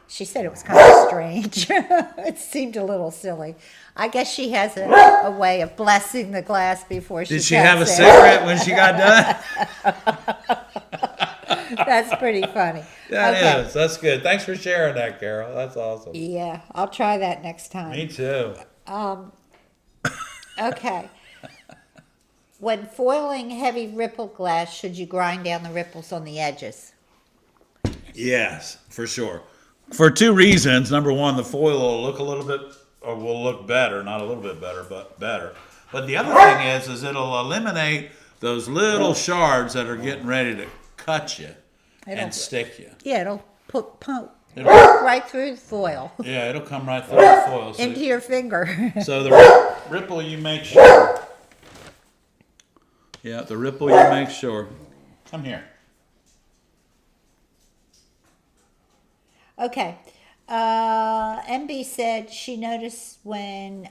she said it was kind of strange. It seemed a little silly. I guess she has a way of blessing the glass before she Did she cuts have a it. cigarette when she got done? That's pretty funny. That is. That's good. Thanks for sharing that, Carol. That's awesome. Yeah, I'll try that next time. Me too. Okay. When foiling heavy ripple glass, should you grind down the ripples on the edges? Yes, for sure. For two reasons. Number one, the foil will look a little bit, or will look better. Not a little bit better, but better. But the other thing is it'll eliminate those little shards that are getting ready to cut you and stick you. Yeah, it'll pump right through the foil. Yeah, it'll come right through the foil. So, into your finger. So the ripple you make sure. Yeah, the ripple you make sure. Come here. Okay. MB said she noticed when...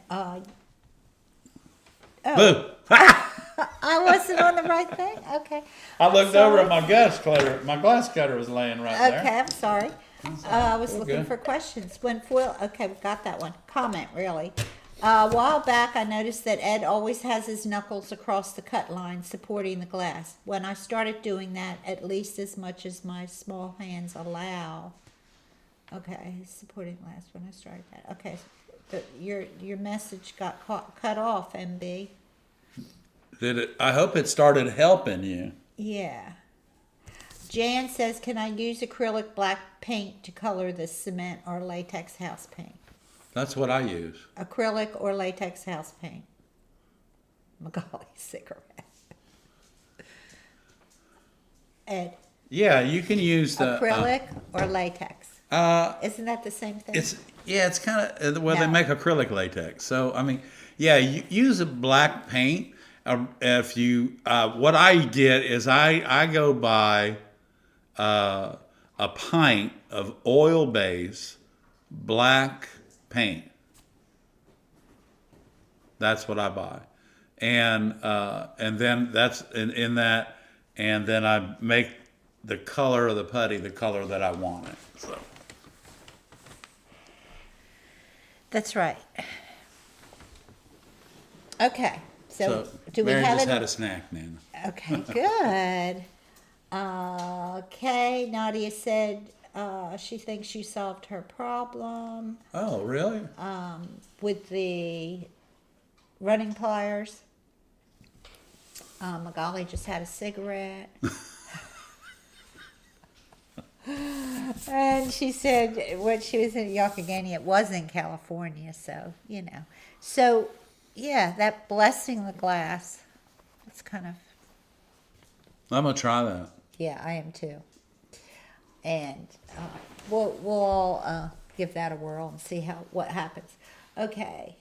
Boo! I wasn't on the right thing? Okay. I looked over at my glass cutter. My glass cutter was laying right there. Okay, I'm sorry. I was looking good. for questions. When foil... Okay, we got that one. Comment, really. A while back, I noticed that Ed always has his knuckles across the cut line supporting the glass. When I started doing that, at least as much as my small hands allow. Okay, supporting glass when I started that. Okay, your message got cut off, MB. Did it? I hope it started helping you. Yeah. Jan says, can I use acrylic black paint to color the cement or latex house paint? That's what I use. Acrylic or latex house paint. Magali cigarette. Ed. Yeah, you can use the acrylic or latex. Isn't that the same thing? It's kind of they make acrylic latex. So I mean, yeah, you use a black paint. If you what I get is I go buy a pint of oil base black paint. That's what I buy, and then that's in that, and then I make the color of the putty the color that I want it. So that's right. Okay, so do we Mary have just it? had a snack now. Okay, good. Okay, Nadia said she thinks she solved her problem Oh, really? with the running pliers. Magali just had a cigarette. And she said when she was in Youghiogheny, it was in California, so, you know. So, yeah, that blessing the glass, it's kind of... I'm going to try that. Yeah, I am too. And we'll all give that a whirl and see what happens. Okay.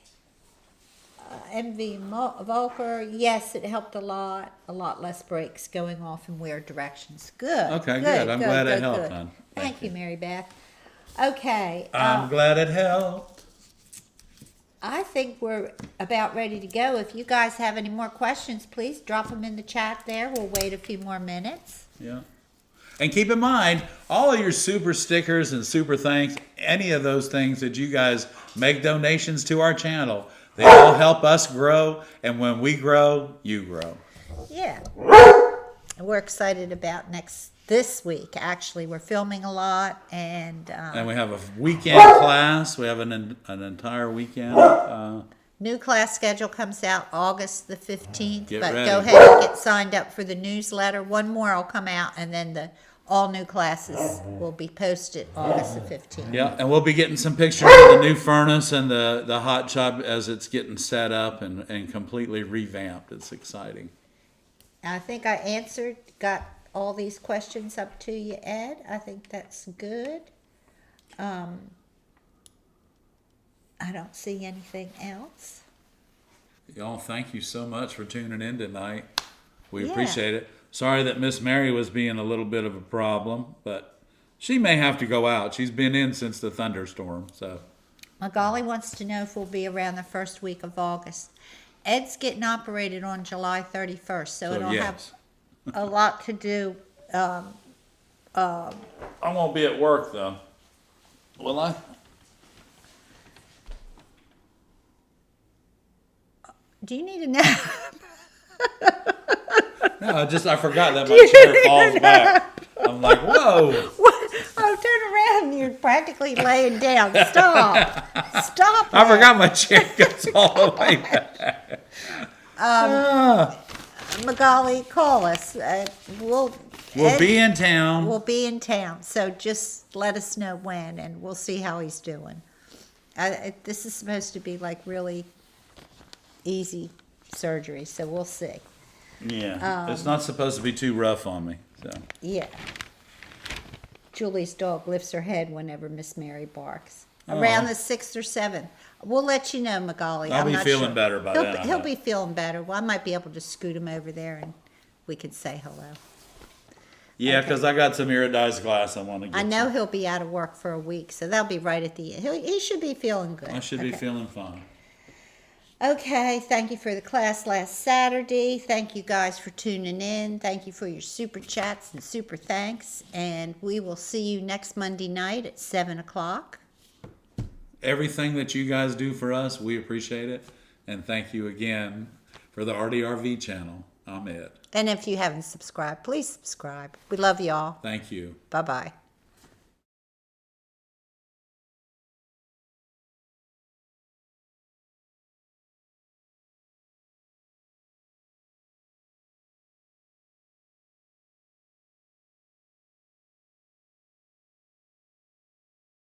MV Volker, yes, it helped a lot less breaks going off in weird directions. Good. Okay, good. I'm glad it helped, hon. Thank you, Mary Beth. Okay. I'm glad it helped. I think we're about ready to go. If you guys have any more questions, please drop them in the chat there. We'll wait a few more minutes. Yeah. And keep in mind, all of your super stickers and super thanks, any of those things that you guys make donations to our channel, they all help us grow. And when we grow, you grow. Yeah. We're excited about this week. Actually, we're filming a lot, and we have a weekend class. We have an entire weekend. New class schedule comes out August the 15th. Get but ready. Go ahead and get signed up for the newsletter. One more will come out, and then all new classes will be posted August the 15th. Yeah, and we'll be getting some pictures of the new furnace and the hot tub as it's getting set up and completely revamped. It's exciting. I think I got all these questions up to you, Ed. I think that's good. I don't see anything else. Y'all, thank you so much for tuning in tonight. We appreciate it. Sorry that Miss Mary was being a little bit of a problem, but she may have to go out. She's been in since the thunderstorm. So Magali wants to know if we'll be around the first week of August. Ed's getting operated on July 31st, so it'll have a lot to do. I won't be at work, though. Will I? Do you need a nap? No, I forgot that my chair falls back. I'm like, whoa. Oh, turn around. You're practically laying down. Stop. Stop. I forgot my chair goes all the way back. Magali, call us. We'll be in town. We'll be in town. So just let us know when, and we'll see how he's doing. This is supposed to be like really easy surgery, so we'll see. Yeah, it's not supposed to be too rough on me. So Yeah. Julie's dog lifts her head whenever Miss Mary barks. Around the 6th or 7th. We'll let you know, Magali. I'll I'm be not feeling sure. better by then. He'll be feeling better. Well, I might be able to scoot him over there and we could say hello. Yeah, because I got some iridized glass I want to get. I know he'll be out of work for a week, so that'll be right at the end. He should be feeling good. I should be feeling fine. Okay, thank you for the class last Saturday. Thank you guys for tuning in. Thank you for your super chats and super thanks. And we will see you next Monday night at 7 o'clock. Everything that you guys do for us, we appreciate it. And thank you again for the ARTyRV channel. I'm Ed. And if you haven't subscribed, please subscribe. We love y'all. Thank you. Bye-bye.